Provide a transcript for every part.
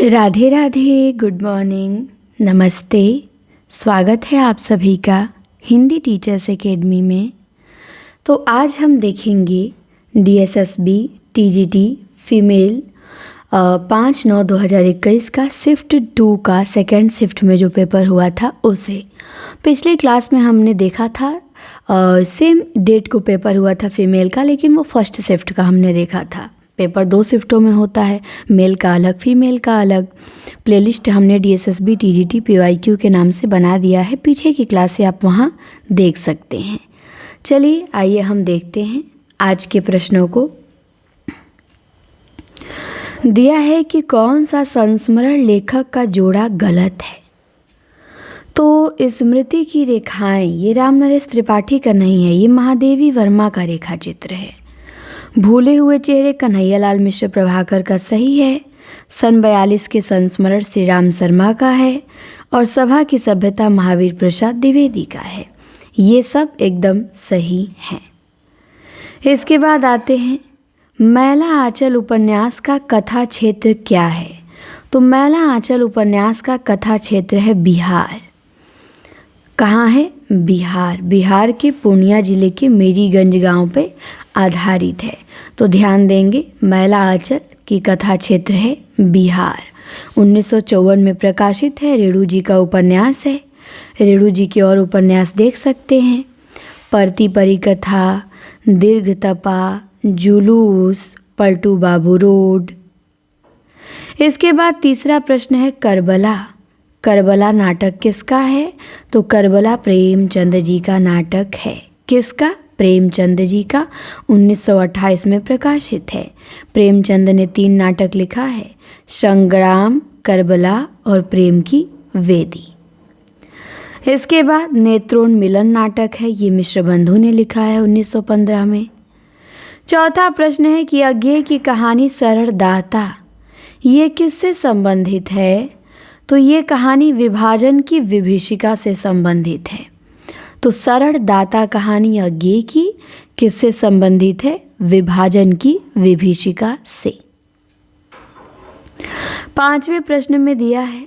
Radhe Radhe, good morning, नमस्ते। स्वागत है आप सभी का हिंदी टीचर्स एकेडमी में। तो आज हम देखेंगे DSSB TGT फीमेल 5/9/2021 का शिफ्ट 2 का सेकेंड शिफ्ट में जो पेपर हुआ था उसे। पिछले क्लास में हमने देखा था सेम डेट को पेपर हुआ था फीमेल का, लेकिन वो फर्स्ट शिफ्ट का हमने देखा था। पेपर 2 शिफ्टों में होता है, मेल का अलग फीमेल का अलग। प्लेलिस्ट हमने DSSB TGT PYQ के नाम से बना दिया है, पीछे की क्लास से आप वहाँ देख सकते हैं। चलिए आइए हम देखते हैं आज के प्रश्नों को। दिया है कि कौन सा संस्मरण लेखक का जोड़ा गलत है। तो स्मृति की रेखाएं ये राम नरेश त्रिपाठी का नहीं है, ये महादेवी वर्मा का रेखा चित्र है। भूले हुए चेहरे कन्हैयालाल मिश्र प्रभाकर का सही है। सन 42 के संस्मरण श्री राम शर्मा का है और सभा की सभ्यता महावीर प्रसाद द्विवेदी का है। ये सब एकदम सही हैं। इसके बाद आते हैं मैला आंचल उपन्यास का कथा क्षेत्र क्या है। तो मैला आंचल उपन्यास का कथा क्षेत्र है बिहार। कहाँ है? बिहार। बिहार के पूर्णिया जिले के मेरीगंज गांव पे आधारित है। तो ध्यान देंगे, मैला आंचल की कथा क्षेत्र है बिहार। 1954 में प्रकाशित है। रेणु जी का उपन्यास है। रेणु जी के और उपन्यास देख सकते हैं। परती परिकथा, दीर्घ तपा, जुलूस, पलटू बाबू रोड। इसके बाद तीसरा प्रश्न है करबला। करबला नाटक किसका है? तो करबला प्रेमचंद जी का नाटक है। किसका? प्रेमचंद जी का। 1928 में प्रकाशित है। प्रेमचंद ने 3 नाटक लिखा है, संग्राम, करबला और प्रेम की वेदी। इसके बाद नेत्रोन्मिलन नाटक है, ये मिश्र बंधु ने लिखा है 1915 में। चौथा प्रश्न है कि अज्ञेय की कहानी सरल दाता ये किससे संबंधित है? तो ये कहानी विभाजन की विभीषिका से संबंधित है। तो सरल दाता कहानी अज्ञेय की किससे संबंधित है? विभाजन की विभीषिका से। 5वें प्रश्न में दिया है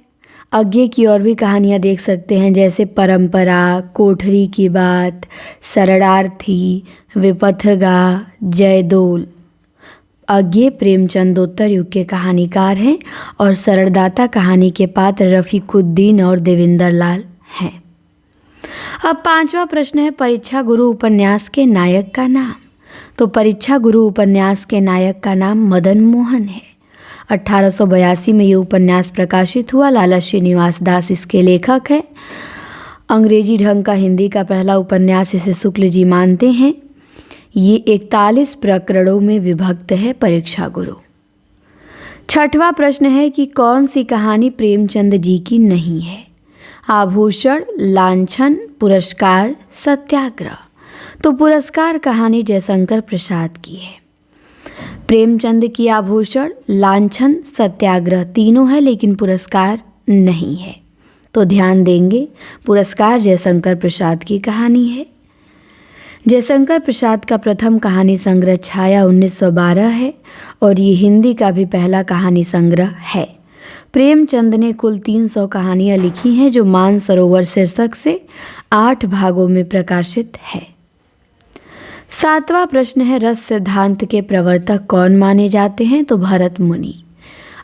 अज्ञेय की और भी कहानियाँ देख सकते हैं, जैसे परंपरा, कोठरी की बात, शरणार्थी, विपथगा, जयदोल। अज्ञेय प्रेमचंदोत्तर युग के कहानीकार हैं और सरलदाता कहानी के पात्र रफीकुद्दीन और देवेंद्र लाल हैं। अब 5वां प्रश्न है परीक्षा गुरु उपन्यास के नायक का नाम। तो परीक्षा गुरु उपन्यास के नायक का नाम मदन मोहन है। 1882 में ये उपन्यास प्रकाशित हुआ। लाला श्रीनिवास दास इसके लेखक हैं। अंग्रेजी ढंग का हिंदी का पहला उपन्यास इसे शुक्ल जी मानते हैं। ये 41 प्रकरणों में विभक्त है परीक्षा गुरु। 6वां प्रश्न है कि कौन सी कहानी प्रेमचंद जी की नहीं है। आभूषण, लांछन, पुरस्कार, सत्याग्रह। तो पुरस्कार कहानी जयशंकर प्रसाद की है। प्रेमचंद की आभूषण, लांछन, सत्याग्रह तीनों है, लेकिन पुरस्कार नहीं है। तो ध्यान देंगे, पुरस्कार जयशंकर प्रसाद की कहानी है। जयशंकर प्रसाद का प्रथम कहानी संग्रह छाया 1912 है और ये हिंदी का भी पहला कहानी संग्रह है। प्रेमचंद ने कुल 300 कहानियाँ लिखी हैं जो मानसरोवर शीर्षक से 8 भागों में प्रकाशित है। 7वां प्रश्न है रस सिद्धांत के प्रवर्तक कौन माने जाते हैं। तो भरत मुनि।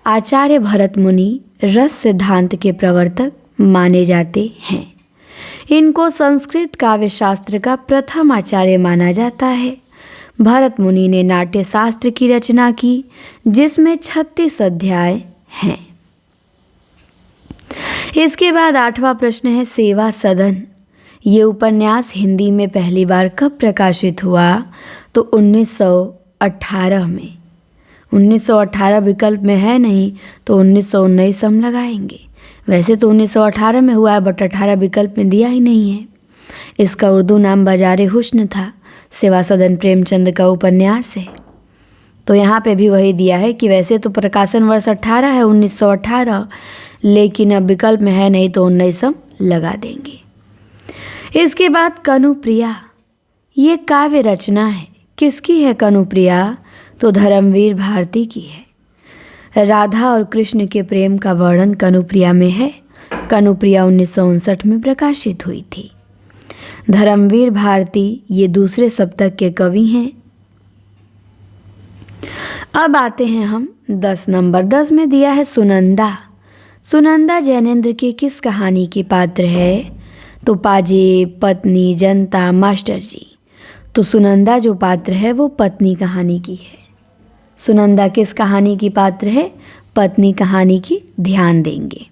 आचार्य भरत मुनि रस सिद्धांत के प्रवर्तक माने जाते हैं। इनको संस्कृत काव्य शास्त्र का प्रथम आचार्य माना जाता है। भरत मुनि ने नाट्य शास्त्र की रचना की जिसमें 36 अध्याय हैं। इसके बाद 8वां प्रश्न है सेवा सदन। ये उपन्यास हिंदी में पहली बार कब प्रकाशित हुआ? तो 1918 में। 1918 विकल्प में है नहीं, तो 1919 हम लगाएंगे। वैसे तो 1918 में हुआ है, बट 18 विकल्प में दिया ही नहीं है। इसका उर्दू नाम बाजार हुस्न था। सेवा सदन प्रेमचंद का उपन्यास है। तो यहाँ पे भी वही दिया है कि वैसे तो प्रकाशन वर्ष 18 है, 1918, लेकिन अब विकल्प में है नहीं, तो 19 हम लगा देंगे। इसके बाद कनुप्रिया। ये काव्य रचना है। किसकी है कनुप्रिया? तो धर्मवीर भारती की है। राधा और कृष्ण के प्रेम का वर्णन कनुप्रिया में है। कनुप्रिया 1959 में प्रकाशित हुई थी। धर्मवीर भारती ये दूसरे सप्तक के कवि हैं। अब आते हैं हम 10 नंबर। 10 में दिया है सुनंदा। सुनंदा जैनेन्द्र की किस कहानी की पात्र है? तो पाजेब, पत्नी, जनता, मास्टर जी। तो सुनंदा जो पात्र है वो पत्नी कहानी की है। सुनंदा किस कहानी की पात्र है? पत्नी कहानी की। ध्यान देंगे।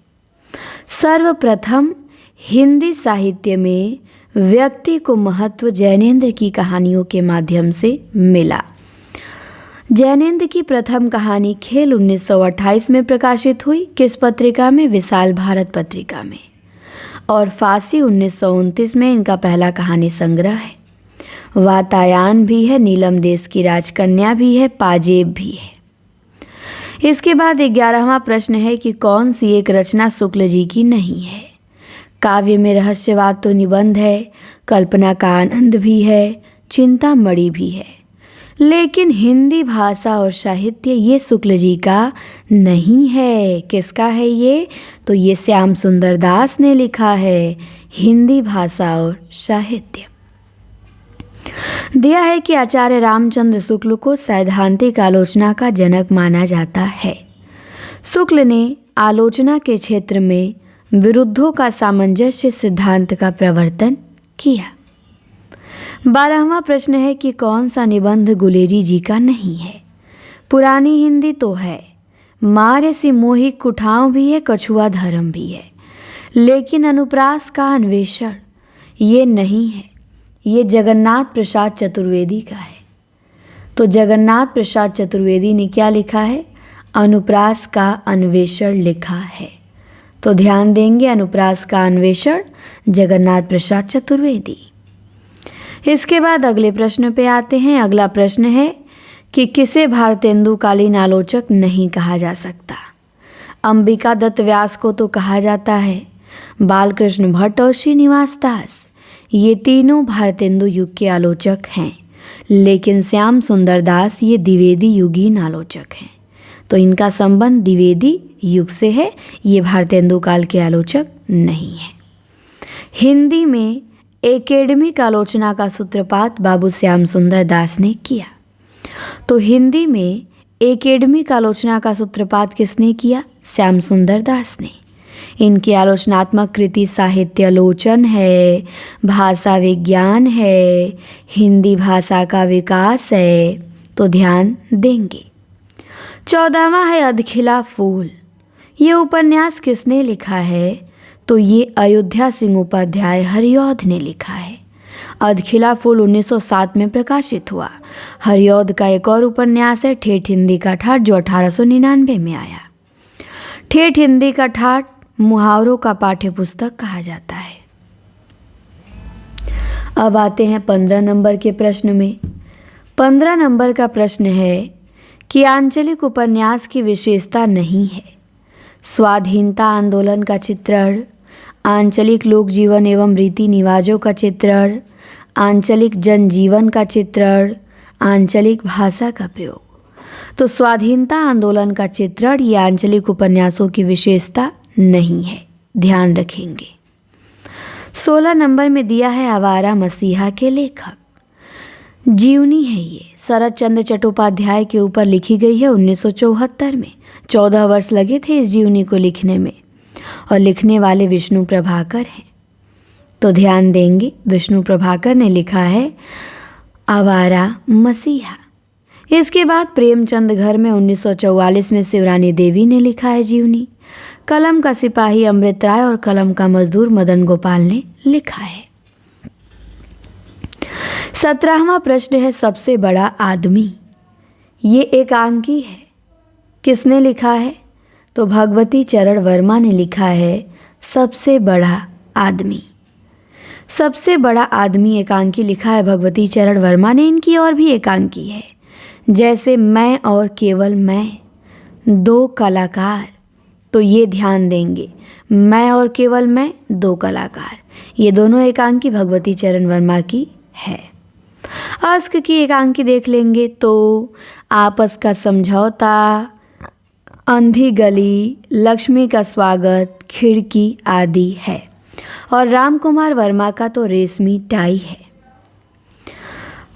सर्वप्रथम हिंदी साहित्य में व्यक्ति को महत्व जैनेन्द्र की कहानियों के माध्यम से मिला। जैनेन्द्र की प्रथम कहानी खेल 1928 में प्रकाशित हुई। किस पत्रिका में? विशाल भारत पत्रिका में। और फांसी 1929 में इनका पहला कहानी संग्रह है। वातायन भी है, नीलम देश की राजकन्या भी है, पाजेब भी है। इसके बाद 11वां प्रश्न है कि कौन सी एक रचना शुक्ल जी की नहीं है? काव्य में रहस्यवाद तो निबंध है, कल्पना का आनंद भी है, चिंतामणि भी है, लेकिन हिंदी भाषा और साहित्य ये शुक्ल जी का नहीं है। किसका है ये? तो ये श्याम सुंदर दास ने लिखा है। हिंदी भाषा और साहित्य दिया है कि आचार्य रामचंद्र शुक्ल को सैद्धांतिक आलोचना का जनक माना जाता है। शुक्ल ने आलोचना के क्षेत्र में विरुद्धों का सामंजस्य सिद्धांत का प्रवर्तन किया। 12वां प्रश्न है कि कौन सा निबंध गुलेरी जी का नहीं है? पुरानी हिंदी तो है, मार्य सी मोही कुठाव भी है, कछुआ धर्म भी है, लेकिन अनुप्रास का अन्वेषण ये नहीं है। ये जगन्नाथ प्रसाद चतुर्वेदी का है। तो जगन्नाथ प्रसाद चतुर्वेदी ने क्या लिखा है? अनुप्रास का अन्वेषण लिखा है। तो ध्यान देंगे, अनुप्रास का अन्वेषण, जगन्नाथ प्रसाद चतुर्वेदी। इसके बाद अगले प्रश्न पे आते हैं। अगला प्रश्न है कि किसे भारतेंदुकालीन आलोचक नहीं कहा जा सकता? अंबिका दत्त व्यास को तो कहा जाता है, बालकृष्ण भट्ट और श्रीनिवास दास ये तीनों भारतेंदु युग के आलोचक हैं, लेकिन श्याम सुंदर दास ये द्विवेदी युगीन आलोचक हैं। तो इनका संबंध द्विवेदी युग से है, ये भारतेंदु काल के आलोचक नहीं है। हिंदी में एकेडमिक आलोचना का सूत्रपात बाबू श्याम सुंदर दास ने किया। तो हिंदी में एकेडमिक आलोचना का सूत्रपात किसने किया? श्याम सुंदर दास ने। इनकी आलोचनात्मक कृति साहित्यालोचन है, भाषा विज्ञान है, हिंदी भाषा का विकास है। तो ध्यान देंगे। 14वां है अधखिला फूल। ये उपन्यास किसने लिखा है? तो ये अयोध्या सिंह उपाध्याय हरिऔध ने लिखा है। अधखिला फूल 1907 में प्रकाशित हुआ। हरिऔध का एक और उपन्यास है ठेठ हिंदी का ठाठ, जो 1899 में आया। ठेठ हिंदी का ठाठ मुहावरों का पाठ्य पुस्तक कहा जाता है। अब आते हैं 15 नंबर के प्रश्न में। 15 नंबर का प्रश्न है कि आंचलिक उपन्यास की विशेषता नहीं है। स्वाधीनता आंदोलन का चित्रण, आंचलिक लोक जीवन एवं रीति निवाजों का चित्रण, आंचलिक जनजीवन का चित्रण, आंचलिक भाषा का प्रयोग। तो स्वाधीनता आंदोलन का चित्रण ये आंचलिक उपन्यासों की विशेषता नहीं है, ध्यान रखेंगे। 16 नंबर में दिया है आवारा मसीहा के लेखक। जीवनी है ये, शरद चंद्र चट्टोपाध्याय के ऊपर लिखी गई है 1974 में। 14 वर्ष लगे थे इस जीवनी को लिखने में, और लिखने वाले विष्णु प्रभाकर हैं। तो ध्यान देंगे, विष्णु प्रभाकर ने लिखा है आवारा मसीहा। इसके बाद प्रेमचंद घर में 1944 में शिवरानी देवी ने लिखा है जीवनी। कलम का सिपाही अमृत राय और कलम का मजदूर मदन गोपाल ने लिखा है। 17वां प्रश्न है सबसे बड़ा आदमी। ये एकांकी है, किसने लिखा है? तो भगवती चरण वर्मा ने लिखा है सबसे बड़ा आदमी। सबसे बड़ा आदमी एकांकी लिखा है भगवती चरण वर्मा ने। इनकी और भी एकांकी है, जैसे मैं और केवल मैं, दो कलाकार। तो ये ध्यान देंगे, मैं और केवल मैं, दो कलाकार, ये दोनों एकांकी भगवती चरण वर्मा की है। अस्क की एकांकी देख लेंगे तो आपस का समझौता, अंधी गली, लक्ष्मी का स्वागत, खिड़की आदि है। और रामकुमार वर्मा का तो रेशमी टाई है।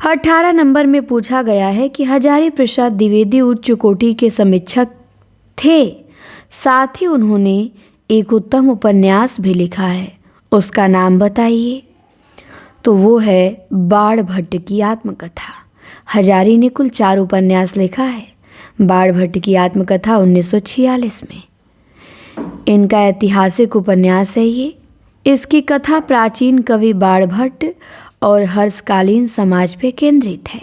18 नंबर में पूछा गया है कि हजारी प्रसाद द्विवेदी उच्च कोटि के समीक्षक थे, साथ ही उन्होंने एक उत्तम उपन्यास भी लिखा है, उसका नाम बताइए। तो वो है बाण भट्ट की आत्मकथा। हजारी ने कुल 4 उपन्यास लिखा है। बाण भट्ट की आत्मकथा 1946 में। इनका ऐतिहासिक उपन्यास है ये। इसकी कथा प्राचीन कवि बाण भट्ट और हर्षकालीन समाज पे केंद्रित है।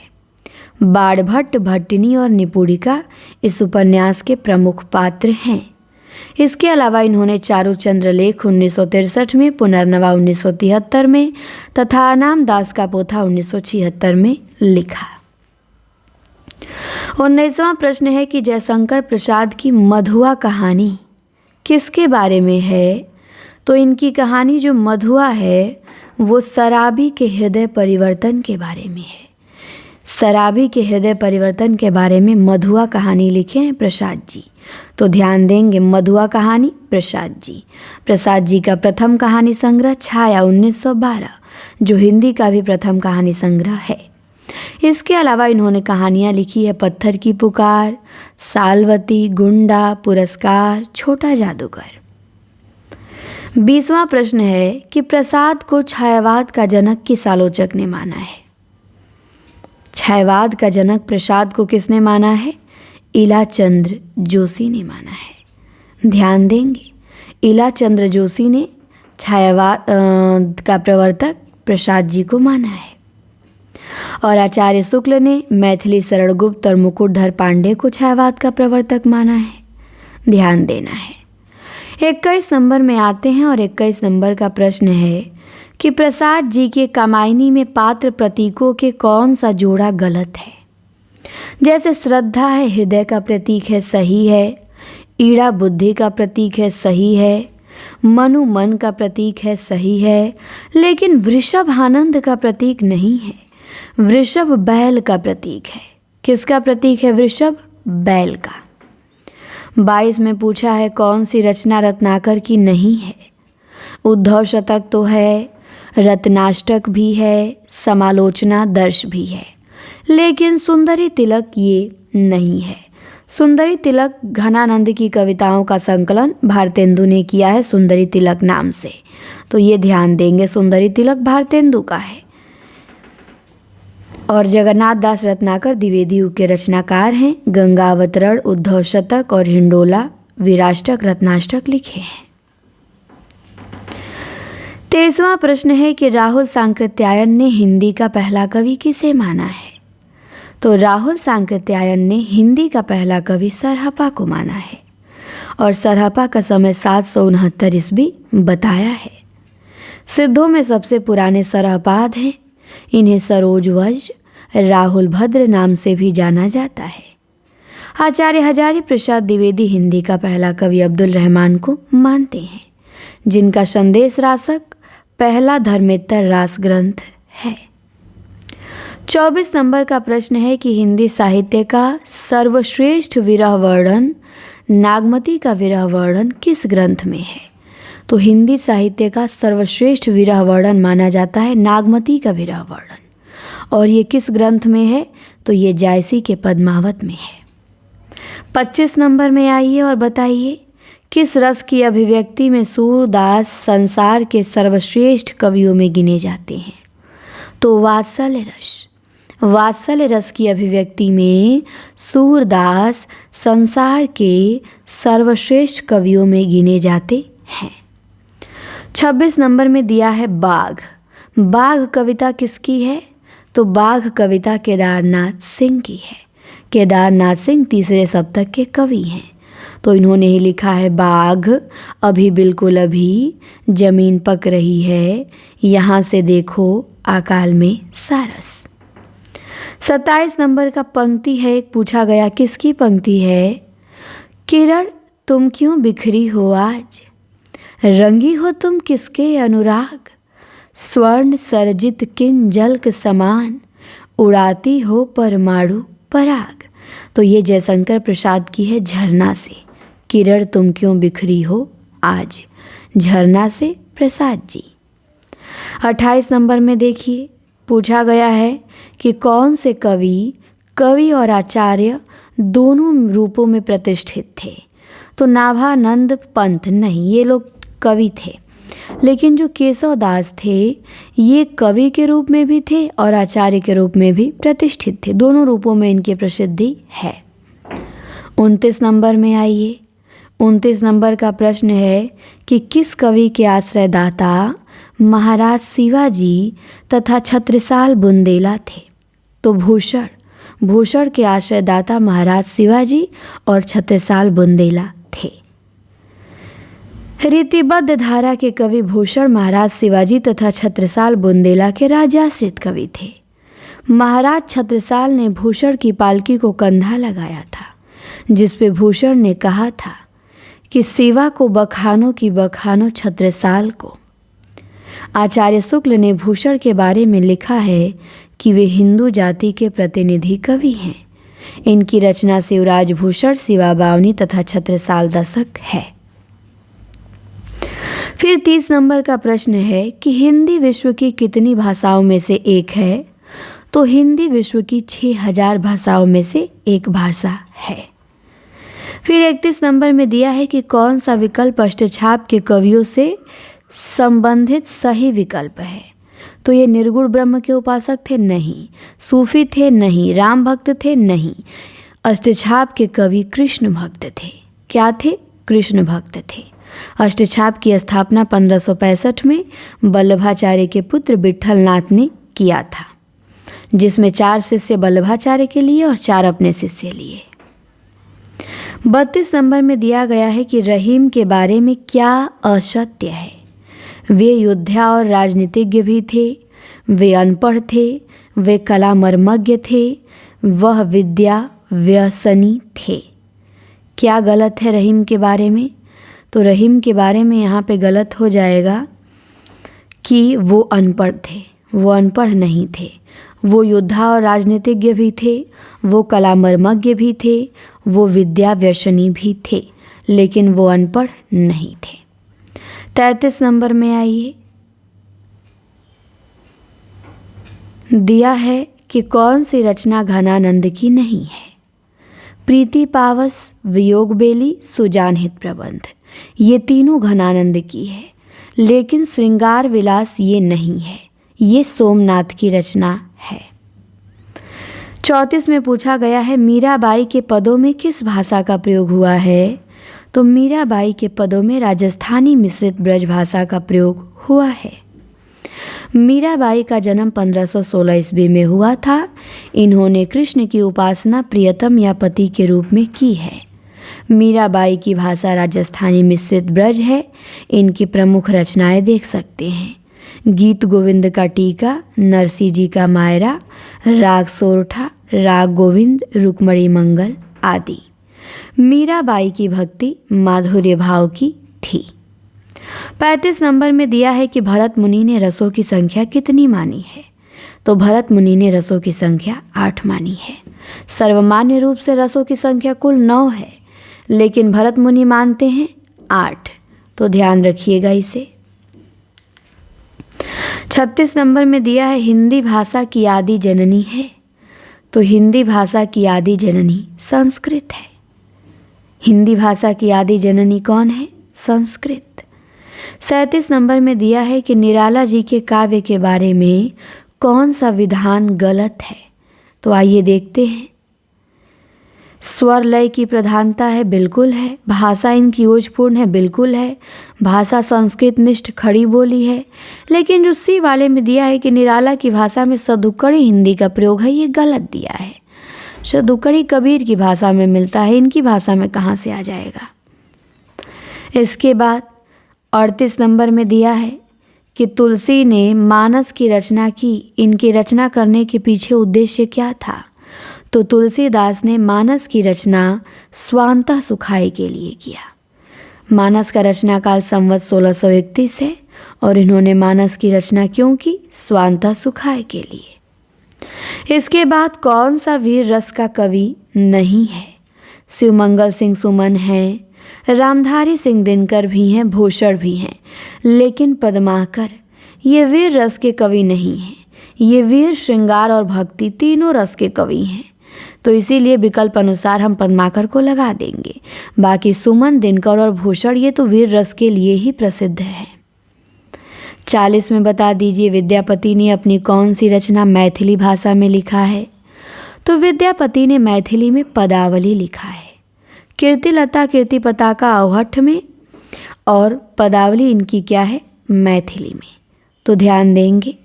बाण भट्ट, भट्टिनी और निपुणिका इस उपन्यास के प्रमुख पात्र हैं। इसके अलावा इन्होंने चारु चंद्रलेख 1963 में, पुनर्नवा 1973 में तथा अनाम दास का पोथा 1976 में लिखा। 19वां प्रश्न है कि जयशंकर प्रसाद की मधुआ कहानी किसके बारे में है? तो इनकी कहानी जो मधुआ है वो शराबी के हृदय परिवर्तन के बारे में है। शराबी के हृदय परिवर्तन के बारे में मधुआ कहानी लिखे हैं प्रसाद जी। तो ध्यान देंगे, मधुआ कहानी प्रसाद जी। प्रसाद जी का प्रथम कहानी संग्रह छाया 1912, जो हिंदी का भी प्रथम कहानी संग्रह है। इसके अलावा इन्होंने कहानियाँ लिखी है पत्थर की पुकार, सालवती, गुंडा, पुरस्कार, छोटा जादूगर। 20वां प्रश्न है कि प्रसाद को छायावाद का जनक किस आलोचक ने माना है? छायावाद का जनक प्रसाद को किसने माना है? इलाचंद्र जोशी ने माना है। ध्यान देंगे, इलाचंद्र जोशी ने छायावाद का प्रवर्तक प्रसाद जी को माना है। और आचार्य शुक्ल ने मैथिली शरण गुप्त और मुकुटधर पांडे को छायावाद का प्रवर्तक माना है। ध्यान देना है। 21 नंबर में आते हैं और 21 नंबर का प्रश्न है कि प्रसाद जी के कामायनी में पात्र प्रतीकों के कौन सा जोड़ा गलत है? जैसे श्रद्धा है हृदय का प्रतीक है, सही है। ईड़ा बुद्धि का प्रतीक है, सही है। मनु मन का प्रतीक है, सही है। लेकिन वृषभ आनंद का प्रतीक नहीं है। वृषभ बैल का प्रतीक है। किसका प्रतीक है वृषभ? बैल का। 22 में पूछा है कौन सी रचना रत्नाकर की नहीं है? उद्धव शतक तो है, रत्नाष्टक भी है, समालोचना दर्श भी है, लेकिन सुंदरी तिलक ये नहीं है। सुंदरी तिलक घनानंद की कविताओं का संकलन भारतेंदु ने किया है सुंदरी तिलक नाम से। तो ये ध्यान देंगे, सुंदरी तिलक भारतेंदु का है। और जगन्नाथ दास रत्नाकर द्विवेदी युग के रचनाकार हैं। गंगा अवतरण, उद्धव शतक और हिंडोला विराष्टक, रत्नाष्टक लिखे हैं। 23वां प्रश्न है कि राहुल सांकृत्यायन ने हिंदी का पहला कवि किसे माना है? तो राहुल सांकृत्यायन ने हिंदी का पहला कवि सरहपा को माना है। और सरहपा का समय 769 ईस्वी बताया है। सिद्धों में सबसे पुराने सरहपाद हैं। इन्हें सरोजवज, राहुल भद्र नाम से भी जाना जाता है। आचार्य हजारी प्रसाद द्विवेदी हिंदी का पहला कवि अब्दुल रहमान को मानते हैं, जिनका संदेश रासक पहला धर्मेतर रास ग्रंथ है। 24 नंबर का प्रश्न है कि हिंदी साहित्य का सर्वश्रेष्ठ विरह वर्णन, नागमती का विरह वर्णन किस ग्रंथ में है? तो हिंदी साहित्य का सर्वश्रेष्ठ विरह वर्णन माना जाता है नागमती का विरह वर्णन। और ये किस ग्रंथ में है? तो ये जायसी के पद्मावत में है। 25 नंबर में आइए और बताइए किस रस की अभिव्यक्ति में सूरदास संसार के सर्वश्रेष्ठ कवियों में गिने जाते हैं? तो वात्सल्य रस। वात्सल्य रस की अभिव्यक्ति में सूरदास संसार के सर्वश्रेष्ठ कवियों में गिने जाते हैं। 26 नंबर में दिया है बाघ। बाघ कविता किसकी है? तो बाघ कविता केदारनाथ सिंह की है। केदारनाथ सिंह तीसरे सप्तक के कवि हैं। तो इन्होंने ही लिखा है बाघ, अभी बिल्कुल अभी, जमीन पक रही है, यहाँ से देखो आकाल में सारस। 27 नंबर का पंक्ति है, एक पूछा गया किसकी पंक्ति है? किरण तुम क्यों बिखरी हो आज, रंगी हो तुम किसके अनुराग, स्वर्ण सरजित किन जल्क समान, उड़ाती हो परमाणु पराग। तो ये जयशंकर प्रसाद की है झरना से। किरण तुम क्यों बिखरी हो आज, झरना से प्रसाद जी। 28 नंबर में देखिए पूछा गया है कि कौन से कवि और आचार्य दोनों रूपों में प्रतिष्ठित थे। तो नाभानंद पंत नहीं, ये लोग कवि थे, लेकिन जो केशव दास थे ये कवि के रूप में भी थे और आचार्य के रूप में भी प्रतिष्ठित थे। दोनों रूपों में इनकी प्रसिद्धि है। 29 नंबर में आइए। 29 नंबर का प्रश्न है कि किस कवि के आश्रयदाता महाराज शिवाजी तथा छत्रसाल बुंदेला थे। तो भूषण के आश्रयदाता महाराज शिवाजी और छत्रसाल बुंदेला थे। रीतिबद्ध धारा के कवि भूषण महाराज शिवाजी तथा छत्रसाल बुंदेला के राजाश्रित कवि थे। महाराज छत्रसाल ने भूषण की पालकी को कंधा लगाया था, जिस पे भूषण ने कहा था कि शिवा को बखानो की बखानो छत्रसाल को। आचार्य शुक्ल ने भूषण के बारे में लिखा है कि वे हिंदू जाति के प्रतिनिधि कवि हैं। इनकी रचना शिवराज भूषण, शिवा बावनी तथा छत्रसाल दशक है। फिर 30 नंबर का प्रश्न है कि हिंदी विश्व की कितनी भाषाओं में से एक है। तो हिंदी विश्व की 6000 भाषाओं में से एक भाषा है। फिर 31 नंबर में दिया है कि कौन सा विकल्प अष्टछाप के कवियों से संबंधित सही विकल्प है। तो ये निर्गुण ब्रह्म के उपासक थे? नहीं। सूफी थे? नहीं। राम भक्त थे? नहीं। अष्टछाप के कवि कृष्ण भक्त थे। क्या थे? कृष्ण भक्त थे। अष्टछाप की स्थापना 1565 में वल्लभाचार्य के पुत्र विट्ठलनाथ ने किया था, जिसमें 4 शिष्य वल्लभाचार्य के लिए और 4 अपने शिष्य लिए। 32 नंबर में दिया गया है कि रहीम के बारे में क्या असत्य है। वे योद्धा और राजनीतिज्ञ भी थे, वे अनपढ़ थे, वे कला मर्मज्ञ थे, वह विद्या व्यसनी थे। क्या गलत है रहीम के बारे में? तो रहीम के बारे में यहाँ पे गलत हो जाएगा कि वो अनपढ़ थे। वो अनपढ़ नहीं थे। वो योद्धा और राजनीतिज्ञ भी थे, वो कला मर्मज्ञ भी थे, वो विद्या व्यसनी भी थे, लेकिन वो अनपढ़ नहीं थे। 33 नंबर में आइए। दिया है कि कौन सी रचना घनानंद की नहीं है। प्रीति पावस, वियोग बेली, सुजानहित प्रबंध, ये तीनों घनानंद की है, लेकिन श्रृंगार विलास ये नहीं है, ये सोमनाथ की रचना है। 34 में पूछा गया है मीराबाई के पदों में किस भाषा का प्रयोग हुआ है। तो मीराबाई के पदों में राजस्थानी मिश्रित ब्रज भाषा का प्रयोग हुआ है। मीराबाई का जन्म 1516 ईस्वी में हुआ था। इन्होंने कृष्ण की उपासना प्रियतम या पति के रूप में की है। मीराबाई की भाषा राजस्थानी मिश्रित ब्रज है। इनकी प्रमुख रचनाएं देख सकते हैं: गीत गोविंद का टीका, नरसी जी का मायरा, राग सोरठा, राग गोविंद, रुक्मणी मंगल आदि। मीराबाई की भक्ति माधुर्य भाव की थी। 35 नंबर में दिया है कि भरत मुनि ने रसों की संख्या कितनी मानी है। तो भरत मुनि ने रसों की संख्या 8 मानी है। सर्वमान्य रूप से रसों की संख्या कुल 9 है, लेकिन भरत मुनि मानते हैं 8। तो ध्यान रखिएगा इसे। 36 नंबर में दिया है हिंदी भाषा की आदि जननी है। तो हिंदी भाषा की आदि जननी संस्कृत है। हिंदी भाषा की आदि जननी कौन है? संस्कृत। 37 नंबर में दिया है कि निराला जी के काव्य के बारे में कौन सा विधान गलत है। तो आइए देखते हैं। स्वर लय की प्रधानता है, बिल्कुल है। भाषा इनकी ओजपूर्ण है, बिल्कुल है। भाषा संस्कृत निष्ठ खड़ी बोली है। लेकिन जो सी वाले में दिया है कि निराला की भाषा में सदुक्कड़ी हिंदी का प्रयोग है, ये गलत दिया है। सदुक्कड़ी कबीर की भाषा में मिलता है, इनकी भाषा में कहाँ से आ जाएगा। इसके बाद 38 नंबर में दिया है कि तुलसी ने मानस की रचना की। इनकी रचना करने के पीछे उद्देश्य क्या था। तो तुलसीदास ने मानस की रचना स्वांतः सुखाय के लिए किया। मानस का रचना काल संवत 1631 है और इन्होंने मानस की रचना क्यों की? स्वांतः सुखाय के लिए। इसके बाद कौन सा वीर रस का कवि नहीं है। शिवमंगल सिंह सुमन हैं, रामधारी सिंह दिनकर भी हैं, भूषण भी हैं, लेकिन पद्माकर ये वीर रस के कवि नहीं हैं। ये वीर, श्रृंगार और भक्ति तीनों रस के कवि हैं। तो इसीलिए विकल्प अनुसार हम पद्माकर को लगा देंगे। बाकी सुमन, दिनकर और भूषण ये तो वीर रस के लिए ही प्रसिद्ध हैं। 40 में बता दीजिए विद्यापति ने अपनी कौन सी रचना मैथिली भाषा में लिखा है। तो विद्यापति ने मैथिली में पदावली लिखा है। कीर्तिलता कीर्ति पताका अवहट्ठ में और पदावली इनकी क्या है, मैथिली में। तो ध्यान देंगे।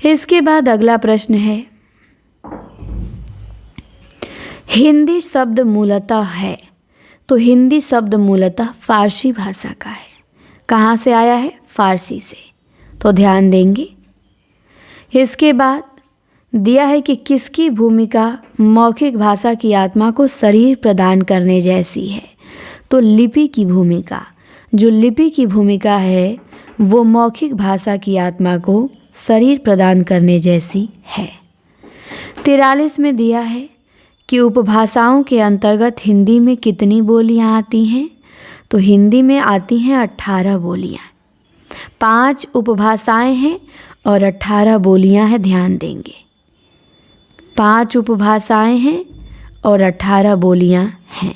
इसके बाद अगला प्रश्न है, हिंदी शब्द मूलतः है। तो हिंदी शब्द मूलतः फारसी भाषा का है। कहाँ से आया है, फारसी से। तो ध्यान देंगे। इसके बाद दिया है कि किसकी भूमिका मौखिक भाषा की आत्मा को शरीर प्रदान करने जैसी है। तो लिपि की भूमिका, जो लिपि की भूमिका है वो मौखिक भाषा की आत्मा को शरीर प्रदान करने जैसी है। 43 में दिया है कि उपभाषाओं के अंतर्गत हिंदी में कितनी बोलियां आती हैं। तो हिंदी में आती हैं 18 बोलियां। 5 उपभाषाएं हैं और 18 बोलियां हैं। ध्यान देंगे, 5 उपभाषाएं हैं और 18 बोलियां हैं।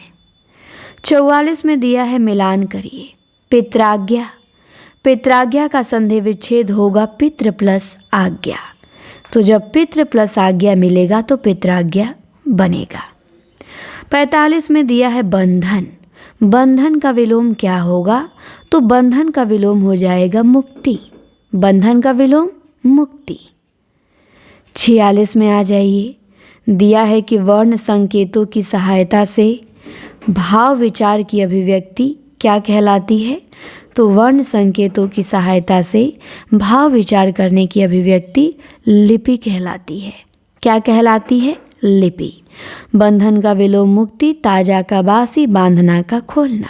44 में दिया है मिलान करिए। पित्राज्ञा, पित्राज्ञा का संधि विच्छेद होगा पितृ प्लस आज्ञा। तो जब पितृ प्लस आज्ञा मिलेगा तो पित्राज्ञा बनेगा। 45 में दिया है बंधन। बंधन का विलोम क्या होगा। तो बंधन का विलोम हो जाएगा मुक्ति। बंधन का विलोम मुक्ति। 46 में आ जाइए। दिया है कि वर्ण संकेतों की सहायता से भाव विचार की अभिव्यक्ति क्या कहलाती है। तो वर्ण संकेतों की सहायता से भाव विचार करने की अभिव्यक्ति लिपि कहलाती है। क्या कहलाती है, लिपि। बंधन का विलोम मुक्ति, ताजा का बासी, बांधना का खोलना।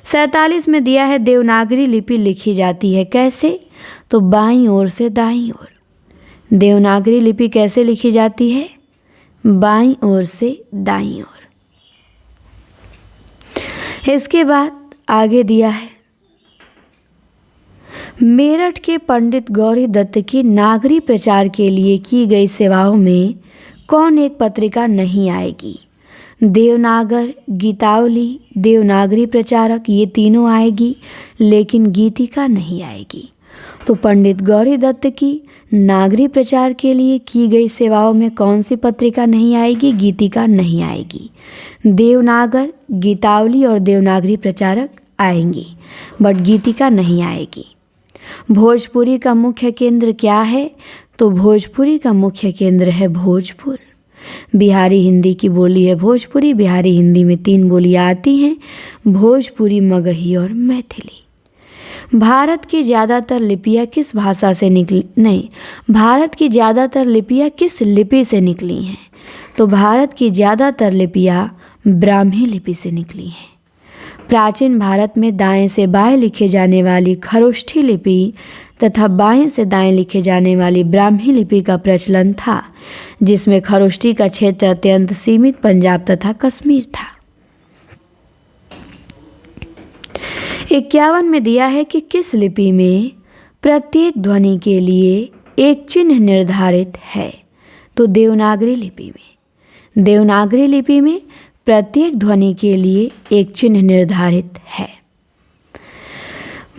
47 में दिया है देवनागरी लिपि लिखी जाती है कैसे। तो बाईं ओर से दाईं ओर। देवनागरी लिपि कैसे लिखी जाती है, बाईं ओर से दाईं ओर। इसके बाद आगे दिया है मेरठ के पंडित गौरी दत्त की नागरी प्रचार के लिए की गई सेवाओं में कौन एक पत्रिका नहीं आएगी। देवनागर, गीतावली, देवनागरी प्रचारक ये तीनों आएगी, लेकिन गीतिका नहीं आएगी। तो पंडित गौरी दत्त की नागरी प्रचार के लिए की गई सेवाओं में कौन सी पत्रिका नहीं आएगी, गीतिका नहीं आएगी। देवनागर, गीतावली और देवनागरी प्रचारक आएंगी, बट गीतिका नहीं आएगी। भोजपुरी का मुख्य केंद्र क्या है। तो भोजपुरी का मुख्य केंद्र है भोजपुर। बिहारी हिंदी की बोली है भोजपुरी। बिहारी हिंदी में 3 बोलियां आती हैं, भोजपुरी, मगही और मैथिली। भारत की ज़्यादातर लिपियाँ किस भाषा से निकली, नहीं, भारत की ज़्यादातर लिपियाँ किस लिपि से निकली हैं। तो भारत की ज़्यादातर लिपियाँ ब्राह्मी लिपि से निकली हैं। प्राचीन भारत में दाएं से बाएं लिखे जाने वाली खरोष्ठी लिपि तथा बाएं से दाएं लिखे जाने वाली ब्राह्मी लिपि का प्रचलन था, जिसमें खरोष्ठी का क्षेत्र अत्यंत सीमित पंजाब तथा कश्मीर था। 51 में दिया है कि किस लिपि में प्रत्येक ध्वनि के लिए एक चिन्ह निर्धारित है। तो देवनागरी लिपि में। देवनागरी लिपि में प्रत्येक ध्वनि के लिए एक चिन्ह निर्धारित है।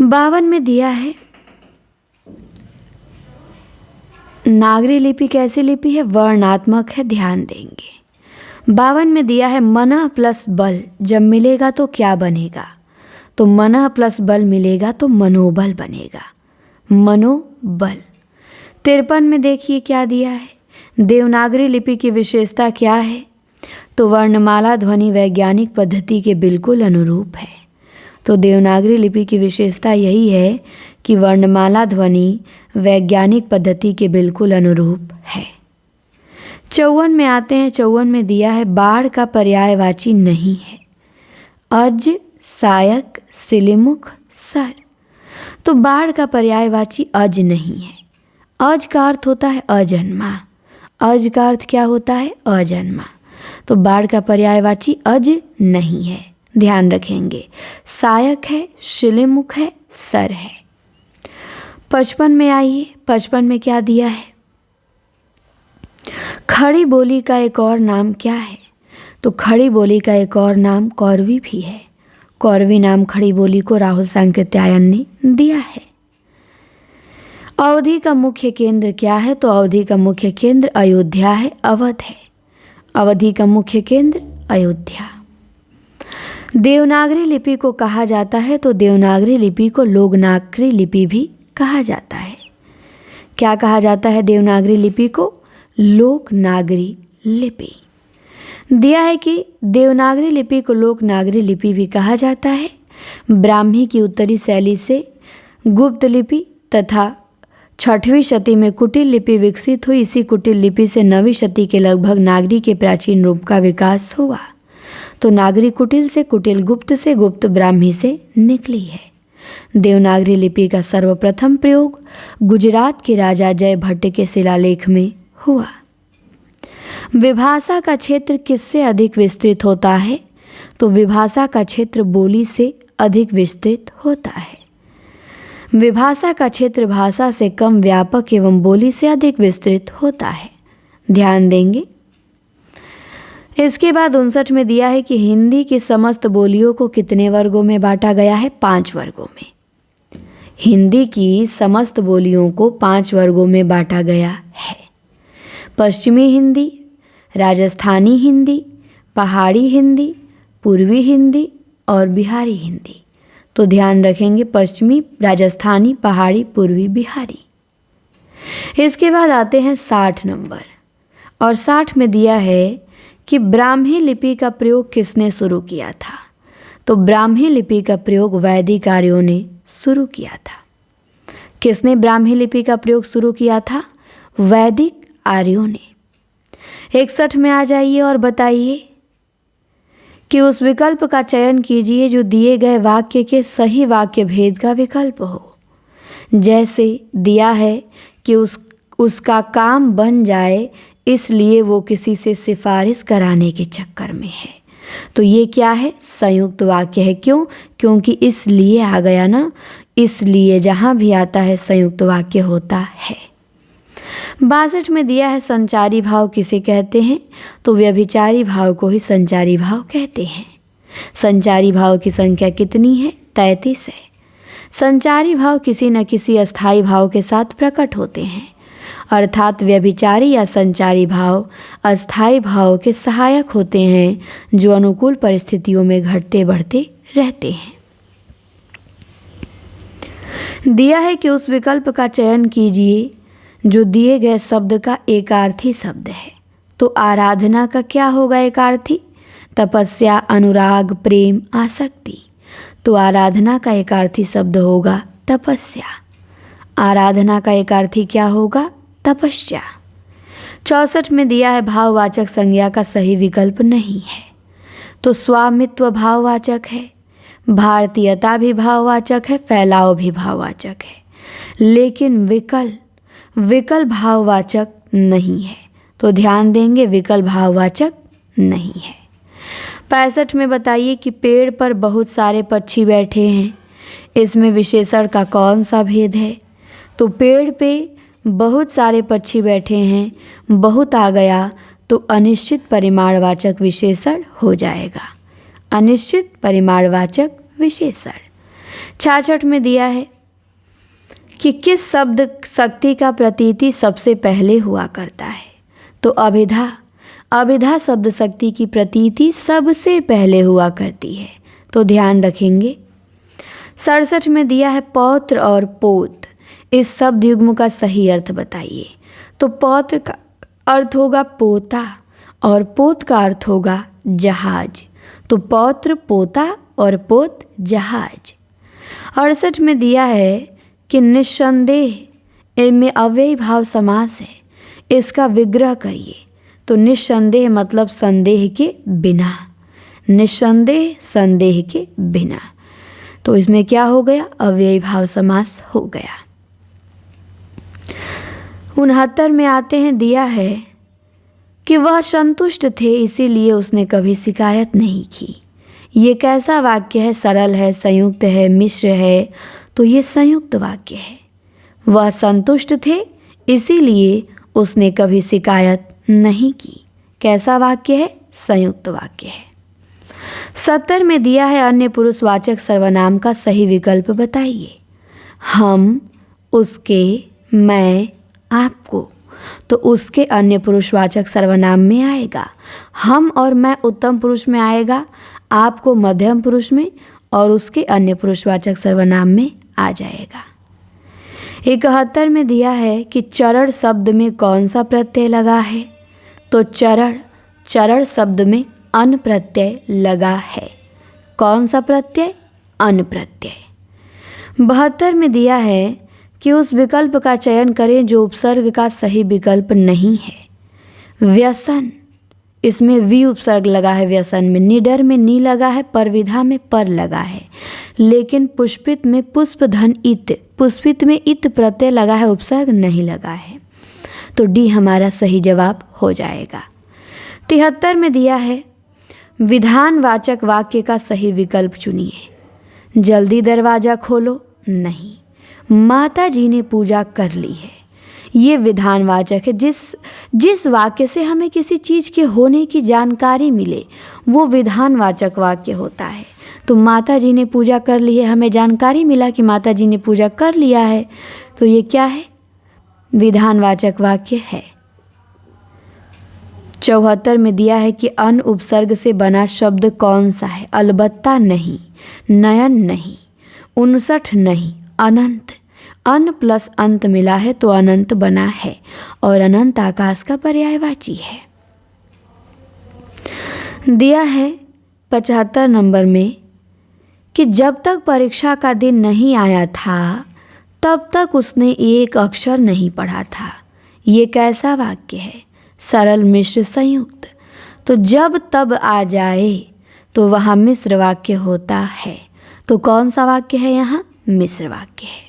52 में दिया है नागरी लिपि कैसी लिपि है, वर्णात्मक है। ध्यान देंगे। 52 में दिया है मनः प्लस बल जब मिलेगा तो क्या बनेगा। तो मनः प्लस बल मिलेगा तो मनोबल बनेगा, मनोबल। 53 में देखिए क्या दिया है, देवनागरी लिपि की विशेषता क्या है। तो वर्णमाला ध्वनि वैज्ञानिक पद्धति के बिल्कुल अनुरूप है। तो देवनागरी लिपि की विशेषता यही है कि वर्णमाला ध्वनि वैज्ञानिक पद्धति के बिल्कुल अनुरूप है। 54 में आते हैं। 54 में दिया है बाढ़ का पर्यायवाची नहीं है। अज, सायक, सिलिमुख, सर। तो बाढ़ का पर्यायवाची अज नहीं है। अज का अर्थ होता है अजन्मा। अज का अर्थ क्या होता है, अजन्मा। तो बाढ़ का पर्यायवाची अज नहीं है। ध्यान रखेंगे। सायक है, शिलीमुख है, सर है। 55 में आइए, 55 में क्या दिया है? खड़ी बोली का एक और नाम क्या है? तो खड़ी बोली का एक और नाम कौरवी भी है। कौरवी नाम खड़ी बोली को राहुल सांकृत्यायन ने दिया है। अवधि का मुख्य केंद्र क्या है? तो अवधि का मुख्य केंद्र अयोध्या है, अवध है। अवधि का मुख्य केंद्र अयोध्या। देवनागरी लिपि को कहा जाता है, तो देवनागरी लिपि को लोकनागरी लिपि भी कहा जाता है। क्या कहा जाता है देवनागरी लिपि को? लोकनागरी लिपि। दिया है कि देवनागरी लिपि को लोकनागरी लिपि भी कहा जाता है। ब्राह्मी की उत्तरी शैली से गुप्त लिपि तथा 6वीं शती में कुटिल लिपि विकसित हुई। इसी कुटिल लिपि से 9वीं शती के लगभग नागरी के प्राचीन रूप का विकास हुआ। तो नागरी कुटिल से, कुटिल गुप्त से, गुप्त ब्राह्मी से निकली है। देवनागरी लिपि का सर्वप्रथम प्रयोग गुजरात के राजा जय भट्ट के शिलालेख में हुआ। विभाषा का क्षेत्र किससे अधिक विस्तृत होता है? तो विभाषा का क्षेत्र बोली से अधिक विस्तृत होता है। विभाषा का क्षेत्र भाषा से कम व्यापक एवं बोली से अधिक विस्तृत होता है। ध्यान देंगे। इसके बाद 59 में दिया है कि हिंदी की समस्त बोलियों को कितने वर्गों में बांटा गया है? 5 वर्गों में। हिंदी की समस्त बोलियों को 5 वर्गों में बांटा गया है। पश्चिमी हिंदी, राजस्थानी हिंदी, पहाड़ी हिंदी, पूर्वी हिंदी और बिहारी हिंदी। तो ध्यान रखेंगे, पश्चिमी, राजस्थानी, पहाड़ी, पूर्वी, बिहारी। इसके बाद आते हैं 60 नंबर, और 60 में दिया है कि ब्राह्मी लिपि का प्रयोग किसने शुरू किया था? तो ब्राह्मी लिपि का प्रयोग वैदिक आर्यों ने शुरू किया था। किसने ब्राह्मी लिपि का प्रयोग शुरू किया था? वैदिक आर्यों ने। 61 में आ जाइए और बताइए कि उस विकल्प का चयन कीजिए जो दिए गए वाक्य के सही वाक्य भेद का विकल्प हो। जैसे दिया है कि उसका काम बन जाए इसलिए वो किसी से सिफारिश कराने के चक्कर में है। तो ये क्या है? संयुक्त वाक्य है। क्यों? क्योंकि इसलिए आ गया ना, इसलिए जहाँ भी आता है संयुक्त वाक्य होता है। 62 में दिया है संचारी भाव किसे कहते हैं? तो व्यभिचारी भाव को ही संचारी भाव कहते हैं। संचारी भाव की संख्या कितनी है? 33 है। संचारी भाव किसी न किसी अस्थायी भाव के साथ प्रकट होते हैं, अर्थात व्यभिचारी या संचारी भाव अस्थायी भाव के सहायक होते हैं जो अनुकूल परिस्थितियों में घटते बढ़ते रहते हैं। दिया है कि उस विकल्प का चयन कीजिए जो दिए गए शब्द का एकार्थी शब्द है। तो आराधना का क्या होगा एकार्थी? तपस्या, अनुराग, प्रेम, आसक्ति। तो आराधना का एकार्थी शब्द होगा तपस्या। आराधना का एकार्थी क्या होगा? तपस्या। 64 में दिया है भाववाचक संज्ञा का सही विकल्प नहीं है। तो स्वामित्व भाववाचक है, भारतीयता भी भाववाचक है, फैलाव भी भाववाचक है, लेकिन विकल्प भाववाचक नहीं है। तो ध्यान देंगे, विकल्प भाववाचक नहीं है। 65 में बताइए कि पेड़ पर बहुत सारे पक्षी बैठे हैं, इसमें विशेषण का कौन सा भेद है? तो पेड़ पे बहुत सारे पक्षी बैठे हैं, बहुत आ गया तो अनिश्चित परिमाणवाचक विशेषण हो जाएगा। अनिश्चित परिमाणवाचक विशेषण। 66 में दिया है कि किस शब्द शक्ति का प्रतीति सबसे पहले हुआ करता है? तो अभिधा शब्द शक्ति की प्रतीति सबसे पहले हुआ करती है। तो ध्यान रखेंगे। 67 में दिया है पौत्र और पोत, इस शब्द युग्म का सही अर्थ बताइए। तो पौत्र का अर्थ होगा पोता और पोत का अर्थ होगा जहाज। तो पौत्र पोता और पोत जहाज। 68 में दिया है कि निस्संदेह इनमें अव्ययी भाव समास है, इसका विग्रह करिए। तो निस्संदेह मतलब संदेह के बिना, निस्संदेह संदेह के बिना। तो इसमें क्या हो गया? अव्ययी भाव समास हो गया। 69 में आते हैं, दिया है कि वह संतुष्ट थे इसीलिए उसने कभी शिकायत नहीं की। ये कैसा वाक्य है? सरल है, संयुक्त है, मिश्र है? तो ये संयुक्त वाक्य है। वह संतुष्ट थे, इसीलिए उसने कभी शिकायत नहीं की। कैसा वाक्य है? संयुक्त वाक्य है। 70 में दिया है अन्य पुरुषवाचक सर्वनाम का सही विकल्प बताइए। हम, उसके, मैं, आपको। तो उसके अन्य पुरुषवाचक सर्वनाम में आएगा। हम और मैं उत्तम पुरुष में आएगा, आपको मध्यम पुरुष में, और उसके अन्य पुरुषवाचक सर्वनाम में आ जाएगा। 71 में दिया है कि चरण शब्द में कौन सा प्रत्यय लगा है? तो चरण शब्द में अन प्रत्यय लगा है। कौन सा प्रत्यय? अन प्रत्यय। 72 में दिया है कि उस विकल्प का चयन करें जो उपसर्ग का सही विकल्प नहीं है। व्यसन, इसमें वी उपसर्ग लगा है व्यसन में। निडर में नी लगा है, परविधा में पर लगा है। लेकिन पुष्पित में पुष्प धन इत, पुष्पित में इत प्रत्यय लगा है, उपसर्ग नहीं लगा है। तो डी हमारा सही जवाब हो जाएगा। 73 में दिया है विधानवाचक वाक्य का सही विकल्प चुनिए। जल्दी दरवाज़ा खोलो, नहीं। माता जी ने पूजा कर ली है, ये विधानवाचक है। जिस वाक्य से हमें किसी चीज़ के होने की जानकारी मिले वो विधानवाचक वाक्य होता है। तो माता जी ने पूजा कर ली है, हमें जानकारी मिला कि माता जी ने पूजा कर लिया है, तो ये क्या है? विधानवाचक वाक्य है। 74 में दिया है कि अन उपसर्ग से बना शब्द कौन सा है? अलबत्ता नहीं, नयन नहीं, 59 नहीं, अनंत। अन प्लस अंत मिला है तो अनंत बना है, और अनंत आकाश का पर्यायवाची है। दिया है 75 नंबर में कि जब तक परीक्षा का दिन नहीं आया था तब तक उसने एक अक्षर नहीं पढ़ा था। ये कैसा वाक्य है? सरल, मिश्र, संयुक्त। तो जब तब आ जाए तो वहाँ मिश्र वाक्य होता है। तो कौन सा वाक्य है यहाँ? मिश्र वाक्य है।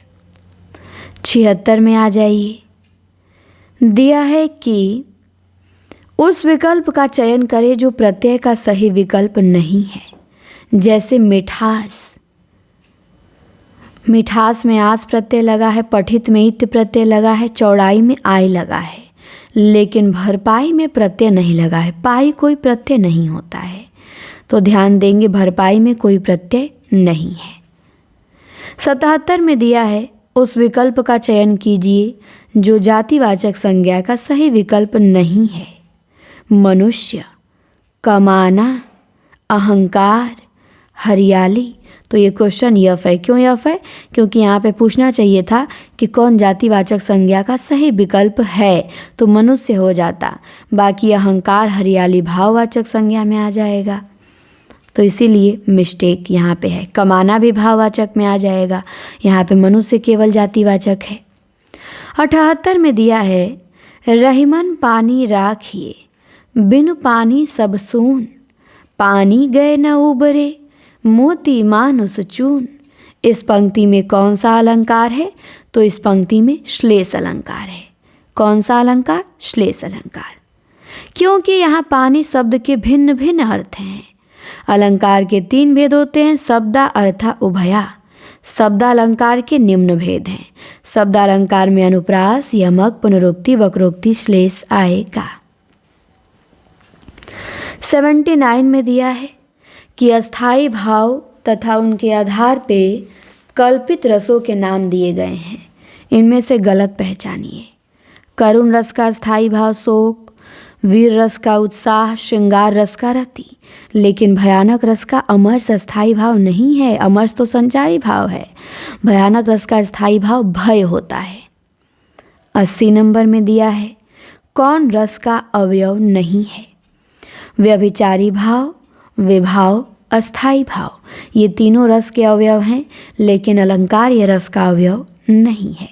76 में आ जाइए। दिया है कि उस विकल्प का चयन करें जो प्रत्यय का सही विकल्प नहीं है। जैसे मिठास, मिठास में आस प्रत्यय लगा है, पठित में इत प्रत्यय लगा है, चौड़ाई में आय लगा है, लेकिन भरपाई में प्रत्यय नहीं लगा है। पाई कोई प्रत्यय नहीं होता है, तो ध्यान देंगे भरपाई में कोई प्रत्यय नहीं है। 77 में दिया है उस विकल्प का चयन कीजिए जो जातिवाचक संज्ञा का सही विकल्प नहीं है। मनुष्य, कमाना, अहंकार, हरियाली। तो ये क्वेश्चन यफ है। क्यों यफ है? क्योंकि यहाँ पे पूछना चाहिए था कि कौन जातिवाचक संज्ञा का सही विकल्प है, तो मनुष्य हो जाता। बाकी अहंकार, हरियाली भाववाचक संज्ञा में आ जाएगा, तो इसीलिए मिस्टेक यहाँ पे है। कमाना भी भाववाचक में आ जाएगा, यहाँ पे मनुष्य केवल जातिवाचक है। 78 में दिया है रहीमन पानी राखिए, बिनु पानी सब सून, पानी गए न उबरे, मोती मानुस चून। इस पंक्ति में कौन सा अलंकार है? तो इस पंक्ति में श्लेष अलंकार है। कौन सा अलंकार? श्लेष अलंकार। क्योंकि यहाँ पानी शब्द के भिन्न भिन्न अर्थ हैं। अलंकार के 3 भेद होते हैं, शब्दा, अर्था, उभया। शब्दालंकार के निम्न भेद हैं। शब्दालंकार में अनुप्रास, यमक, पुनरुक्ति, वक्रोक्ति, श्लेष आएगा। 79 में दिया है कि अस्थाई भाव तथा उनके आधार पे कल्पित रसों के नाम दिए गए हैं। इनमें से गलत पहचानिए। करुण रस का स्थायी भाव शोक, वीर रस का उत्साह, श्रृंगार रस का रति। लेकिन भयानक रस का अमर्ष स्थायी भाव नहीं है। अमर्ष तो संचारी भाव है। भयानक रस का स्थायी भाव भय होता है। 80 नंबर में दिया है कौन रस का अवयव नहीं है? व्यभिचारी भाव, विभाव, अस्थाई भाव। ये तीनों रस के अवयव हैं, लेकिन अलंकार ये रस का अवयव नहीं है।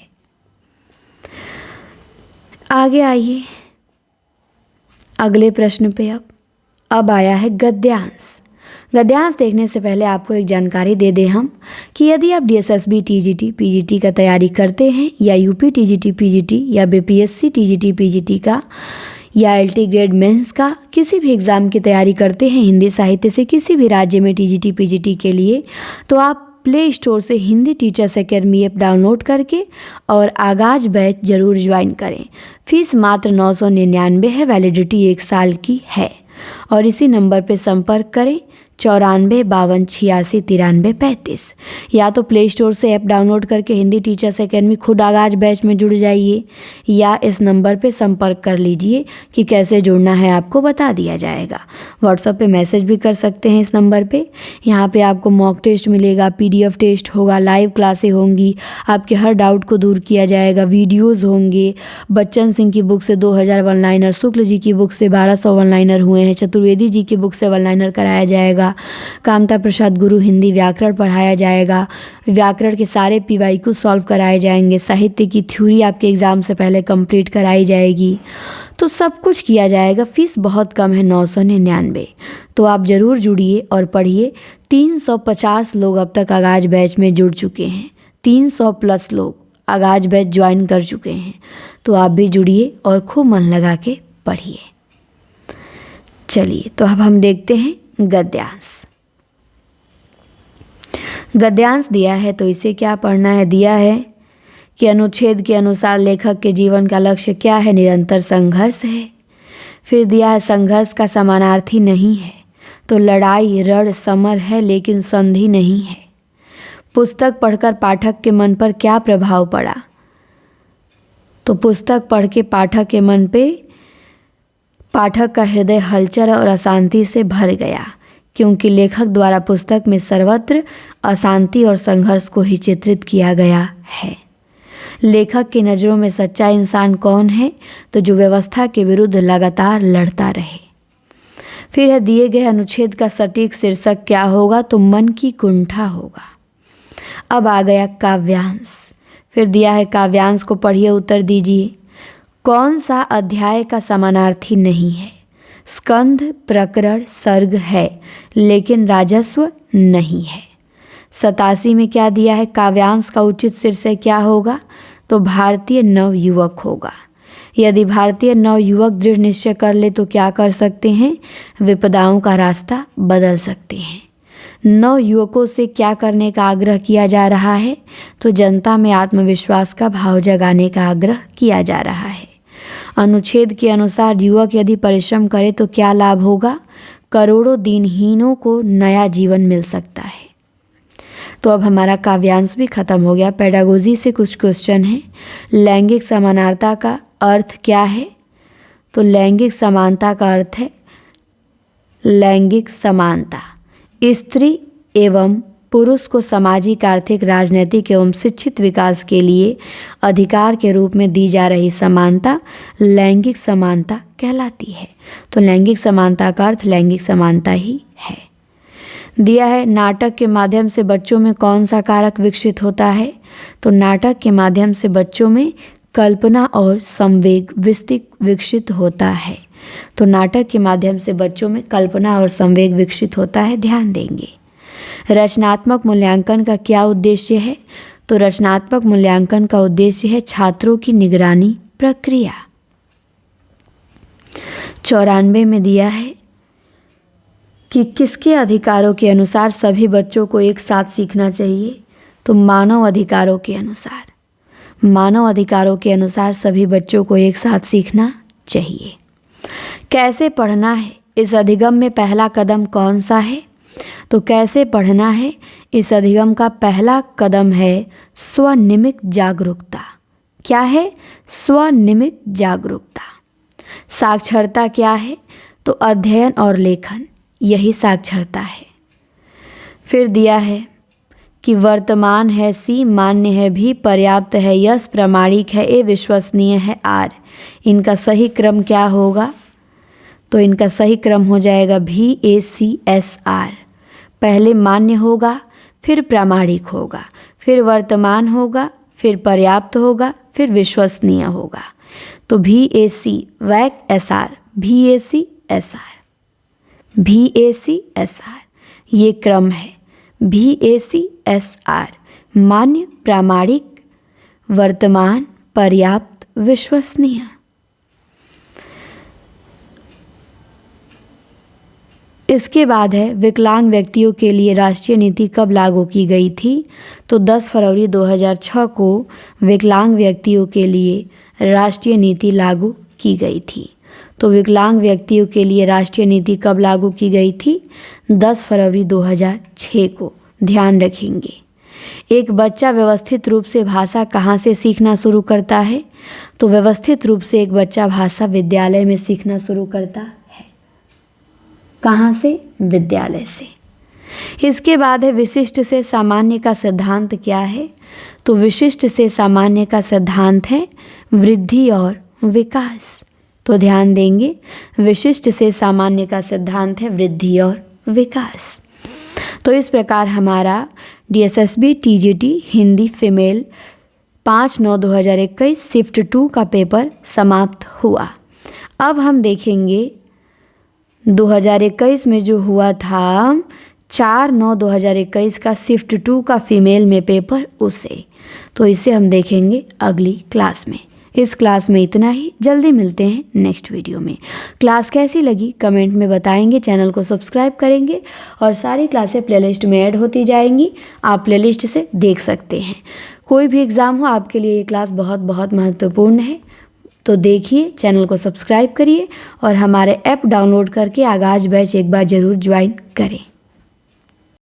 आगे आइए अगले प्रश्न पे। अब आया है गद्यांश। गद्यांश देखने से पहले आपको एक जानकारी दे दें हम कि यदि आप DSSB TGT PGT का तैयारी करते हैं, या UP TGT PGT या BPSC TGT PGT का या एलटी ग्रेड मेंस का किसी भी एग्ज़ाम की तैयारी करते हैं हिंदी साहित्य से किसी भी राज्य में टीजीटी पीजीटी के लिए, तो आप प्ले स्टोर से Hindi teachers academy app download करके और आगाज बैच ज़रूर ज्वाइन करें। फीस मात्र 999 है, वैलिडिटी 1 साल की है। और इसी नंबर पर संपर्क करें 94 52 86 93 35। या तो प्ले स्टोर से ऐप डाउनलोड करके हिंदी टीचर्स एकेडमी खुद आगाज बैच में जुड़ जाइए, या इस नंबर पे संपर्क कर लीजिए कि कैसे जुड़ना है, आपको बता दिया जाएगा। व्हाट्सएप पे मैसेज भी कर सकते हैं इस नंबर पे। यहाँ पे आपको मॉक टेस्ट मिलेगा, पीडीएफ टेस्ट होगा, लाइव क्लासें होंगी, आपके हर डाउट को दूर किया जाएगा, वीडियोज़ होंगे। बच्चन सिंह की बुक से 2000 वन लाइनर, शुक्ल जी की बुक से 1200 वन लाइनर हुए हैं, चतुर्वेदी जी की बुक से वन लाइनर कराया जाएगा, कामता प्रसाद गुरु हिंदी व्याकरण पढ़ाया जाएगा, व्याकरण के सारे पीवाईक्यू सॉल्व कराए जाएंगे, साहित्य की थ्योरी आपके एग्ज़ाम से पहले कंप्लीट कराई जाएगी। तो सब कुछ किया जाएगा। फ़ीस बहुत कम है, 999। तो आप ज़रूर जुड़िए और पढ़िए। 350 लोग अब तक आगाज बैच में जुड़ चुके हैं, 300 प्लस लोग आगाज बैच ज्वाइन कर चुके हैं। तो आप भी जुड़िए और खूब मन लगा के पढ़िए। चलिए, तो अब हम देखते हैं गद्यांश। गद्यांश दिया है तो इसे क्या पढ़ना है। दिया है कि अनुच्छेद के अनुसार लेखक के जीवन का लक्ष्य क्या है, निरंतर संघर्ष है। फिर दिया है संघर्ष का समानार्थी नहीं है, तो लड़ाई रण समर है लेकिन संधि नहीं है। पुस्तक पढ़कर पाठक के मन पर क्या प्रभाव पड़ा, तो पुस्तक पढ़ के पाठक के मन पे पाठक का हृदय हलचल और अशांति से भर गया, क्योंकि लेखक द्वारा पुस्तक में सर्वत्र अशांति और संघर्ष को ही चित्रित किया गया है। लेखक की नज़रों में सच्चा इंसान कौन है, तो जो व्यवस्था के विरुद्ध लगातार लड़ता रहे। फिर है दिए गए अनुच्छेद का सटीक शीर्षक क्या होगा, तो मन की कुंठा होगा। अब आ गया काव्यांश। फिर दिया है काव्यांश को पढ़िए, उत्तर दीजिए। कौन सा अध्याय का समानार्थी नहीं है। स्कंध, प्रकरण, सर्ग है लेकिन राजस्व नहीं है। 87 में क्या दिया है, काव्यांश का उचित शीर्षक क्या होगा, तो भारतीय नवयुवक होगा। यदि भारतीय नवयुवक दृढ़ निश्चय कर ले तो क्या कर सकते हैं, विपदाओं का रास्ता बदल सकते हैं। नवयुवकों से क्या करने का आग्रह किया जा रहा है, तो जनता में आत्मविश्वास का भाव जगाने का आग्रह किया जा रहा है। अनुच्छेद के अनुसार युवक यदि परिश्रम करे तो क्या लाभ होगा, करोड़ों दिनहीनों को नया जीवन मिल सकता है। तो अब हमारा काव्यांश भी खत्म हो गया। पेडागोजी से कुछ क्वेश्चन है। लैंगिक समानता का अर्थ क्या है, तो लैंगिक समानता का अर्थ है लैंगिक समानता, स्त्री एवं पुरुष को सामाजिक, आर्थिक, राजनीतिक एवं शिक्षित विकास के लिए अधिकार के रूप में दी जा रही समानता लैंगिक समानता कहलाती है। तो लैंगिक समानता का अर्थ लैंगिक समानता ही है। दिया है नाटक के माध्यम से बच्चों में कौन सा कारक विकसित होता है, तो नाटक के माध्यम से बच्चों में कल्पना और संवेग विकसित होता है। तो नाटक के माध्यम से बच्चों में कल्पना और संवेग विकसित होता है, ध्यान देंगे। रचनात्मक मूल्यांकन का क्या उद्देश्य है, तो रचनात्मक मूल्यांकन का उद्देश्य है छात्रों की निगरानी प्रक्रिया। 94 में दिया है कि किसके अधिकारों के अनुसार सभी बच्चों को एक साथ सीखना चाहिए, तो मानव अधिकारों के अनुसार। मानव अधिकारों के अनुसार सभी बच्चों को एक साथ सीखना चाहिए। कैसे पढ़ना है, इस अधिगम में पहला कदम कौन सा है, तो कैसे पढ़ना है, इस अधिगम का पहला कदम है स्वनिमित जागरूकता। क्या है, स्वनिमित जागरूकता। साक्षरता क्या है, तो अध्ययन और लेखन, यही साक्षरता है। फिर दिया है कि वर्तमान है सी, मान्य है भी, पर्याप्त है यस, प्रामाणिक है ए, विश्वसनीय है आर। इनका सही क्रम क्या होगा, तो इनका सही क्रम हो जाएगा VACSR। पहले मान्य होगा, फिर प्रामाणिक होगा, फिर वर्तमान होगा, फिर पर्याप्त होगा, फिर विश्वसनीय होगा। तो VACSR, VACSR ये क्रम है। VACSR मान्य, प्रामाणिक, वर्तमान, पर्याप्त, विश्वसनीय। इसके बाद है विकलांग व्यक्तियों के लिए राष्ट्रीय नीति कब लागू की गई थी? तो 10 फरवरी 2006 को विकलांग व्यक्तियों के लिए राष्ट्रीय नीति लागू की गई थी। तो विकलांग व्यक्तियों के लिए राष्ट्रीय नीति कब लागू की गई थी? 10 फरवरी 2006 को। ध्यान रखेंगे। एक बच्चा व्यवस्थित रूप से भाषा कहाँ से सीखना शुरू करता है? तो व्यवस्थित रूप से एक बच्चा भाषा विद्यालय में सीखना शुरू करता है। कहाँ से? विद्यालय से। इसके बाद है विशिष्ट से सामान्य का सिद्धांत क्या है? तो विशिष्ट से सामान्य का सिद्धांत है वृद्धि और विकास। तो ध्यान देंगे, विशिष्ट से सामान्य का सिद्धांत है वृद्धि और विकास। तो इस प्रकार हमारा DSSB TGT Hindi female 5/9/2021 shift 2 का पेपर समाप्त हुआ। अब हम देखेंगे 2021 में जो हुआ था 4/9/2021 का शिफ्ट 2 का फीमेल में पेपर, उसे तो इसे हम देखेंगे अगली क्लास में। इस क्लास में इतना ही। जल्दी मिलते हैं नेक्स्ट वीडियो में। क्लास कैसी लगी कमेंट में बताएंगे, चैनल को सब्सक्राइब करेंगे और सारी क्लासें प्लेलिस्ट में ऐड होती जाएंगी। आप प्लेलिस्ट से देख सकते हैं। कोई भी एग्ज़ाम हो आपके लिए ये क्लास बहुत बहुत महत्वपूर्ण है। तो देखिए, चैनल को सब्सक्राइब करिए और हमारे ऐप डाउनलोड करके आगाज़ बैच एक बार ज़रूर ज्वाइन करें।